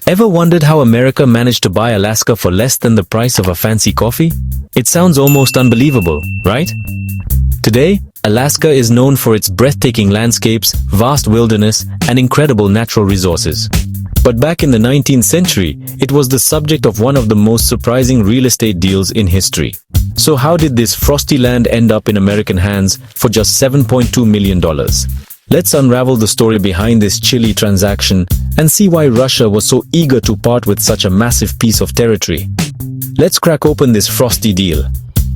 Ever wondered how America managed to buy Alaska for less than the price of a fancy coffee? It sounds almost unbelievable, right? Today, Alaska is known for its breathtaking landscapes, vast wilderness, and incredible natural resources. But back in the 19th century, it was the subject of one of the most surprising real estate deals in history. So how did this frosty land end up in American hands for just $7.2 million? Let's unravel the story behind this chilly transaction and see why Russia was so eager to part with such a massive piece of territory. Let's crack open this frosty deal.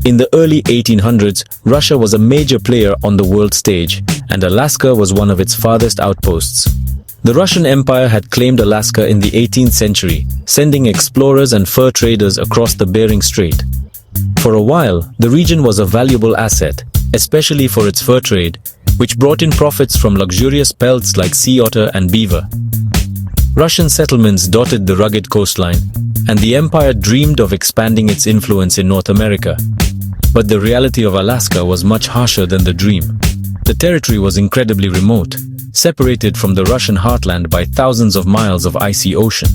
In the early 1800s, Russia was a major player on the world stage, and Alaska was one of its farthest outposts. The Russian Empire had claimed Alaska in the 18th century, sending explorers and fur traders across the Bering Strait. For a while, the region was a valuable asset, especially for its fur trade, which brought in profits from luxurious pelts like sea otter and beaver. Russian settlements dotted the rugged coastline, and the empire dreamed of expanding its influence in North America. But the reality of Alaska was much harsher than the dream. The territory was incredibly remote, separated from the Russian heartland by thousands of miles of icy ocean.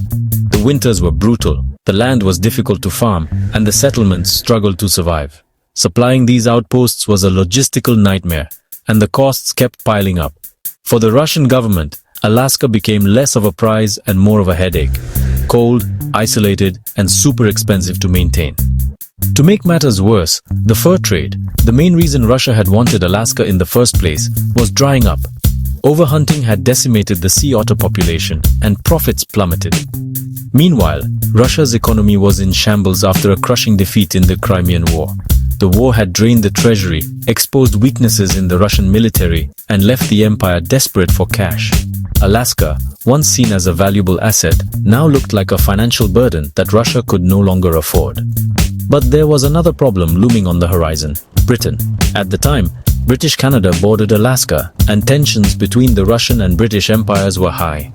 The winters were brutal, the land was difficult to farm, and the settlements struggled to survive. Supplying these outposts was a logistical nightmare, and the costs kept piling up. For the Russian government, Alaska became less of a prize and more of a headache. Cold, isolated, and super expensive to maintain. To make matters worse, the fur trade, the main reason Russia had wanted Alaska in the first place, was drying up. Overhunting had decimated the sea otter population, and profits plummeted. Meanwhile, Russia's economy was in shambles after a crushing defeat in the Crimean War. The war had drained the treasury, exposed weaknesses in the Russian military, and left the empire desperate for cash. Alaska, once seen as a valuable asset, now looked like a financial burden that Russia could no longer afford. But there was another problem looming on the horizon: Britain. At the time, British Canada bordered Alaska, and tensions between the Russian and British empires were high.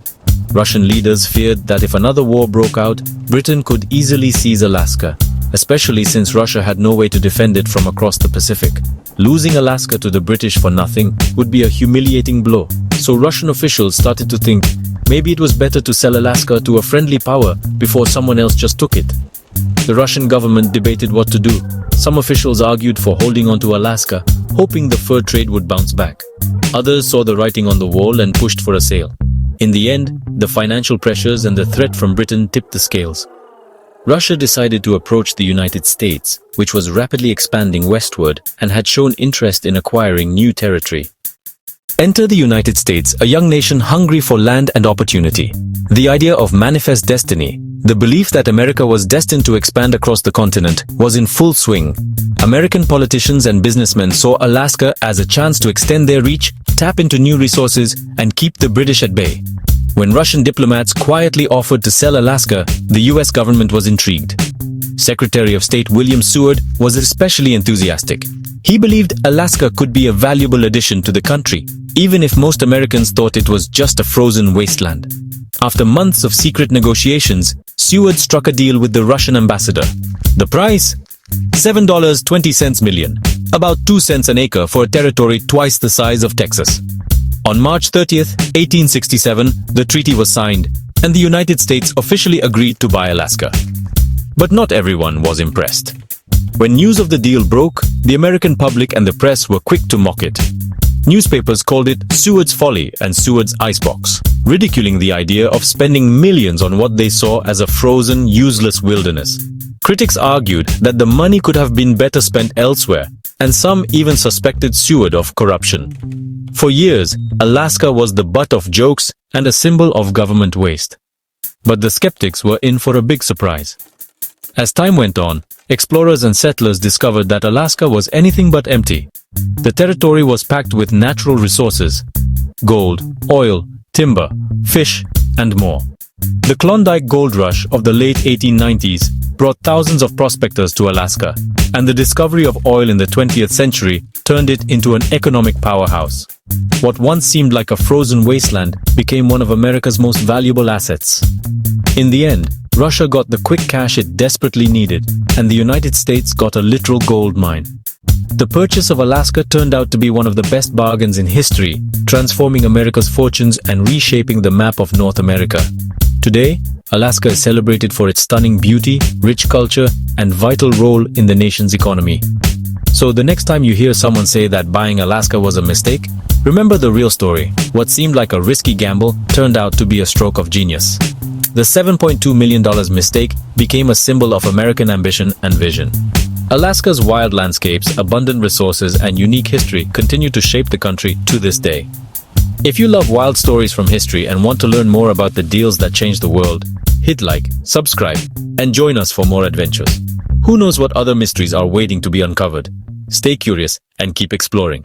Russian leaders feared that if another war broke out, Britain could easily seize Alaska, especially since Russia had no way to defend it from across the Pacific. Losing Alaska to the British for nothing would be a humiliating blow, so Russian officials started to think maybe it was better to sell Alaska to a friendly power before someone else just took it. The Russian government debated what to do. Some officials argued for holding on to Alaska, hoping the fur trade would bounce back. Others saw the writing on the wall and pushed for a sale. In the end, the financial pressures and the threat from Britain tipped the scales. Russia decided to approach the United States, which was rapidly expanding westward and had shown interest in acquiring new territory. Enter the United States, a young nation hungry for land and opportunity. The idea of manifest destiny, the belief that America was destined to expand across the continent, was in full swing. American politicians and businessmen saw Alaska as a chance to extend their reach, tap into new resources, and keep the British at bay. When Russian diplomats quietly offered to sell Alaska, the US government was intrigued. Secretary of State William Seward was especially enthusiastic. He believed Alaska could be a valuable addition to the country, even if most Americans thought it was just a frozen wasteland. After months of secret negotiations, Seward struck a deal with the Russian ambassador. The price? $7.20 million, about 2 cents an acre for a territory twice the size of Texas. On March 30th, 1867, the treaty was signed, and the United States officially agreed to buy Alaska. But not everyone was impressed. When news of the deal broke, the American public and the press were quick to mock it. Newspapers called it Seward's Folly and Seward's Icebox, ridiculing the idea of spending millions on what they saw as a frozen, useless wilderness. Critics argued that the money could have been better spent elsewhere, and some even suspected Seward of corruption. For years, Alaska was the butt of jokes and a symbol of government waste. But the skeptics were in for a big surprise. As time went on, explorers and settlers discovered that Alaska was anything but empty. The territory was packed with natural resources: gold, oil, timber, fish, and more. The Klondike gold rush of the late 1890s brought thousands of prospectors to Alaska, and the discovery of oil in the 20th century turned it into an economic powerhouse. What once seemed like a frozen wasteland became one of America's most valuable assets. In the end, Russia got the quick cash it desperately needed, and the United States got a literal gold mine. The purchase of Alaska turned out to be one of the best bargains in history, transforming America's fortunes and reshaping the map of North America. Today, Alaska is celebrated for its stunning beauty, rich culture, and vital role in the nation's economy. So the next time you hear someone say that buying Alaska was a mistake, remember the real story. What seemed like a risky gamble turned out to be a stroke of genius. The $7.2 million mistake became a symbol of American ambition and vision. Alaska's wild landscapes, abundant resources, and unique history continue to shape the country to this day. If you love wild stories from history and want to learn more about the deals that changed the world, hit like, subscribe, and join us for more adventures. Who knows what other mysteries are waiting to be uncovered? Stay curious and keep exploring.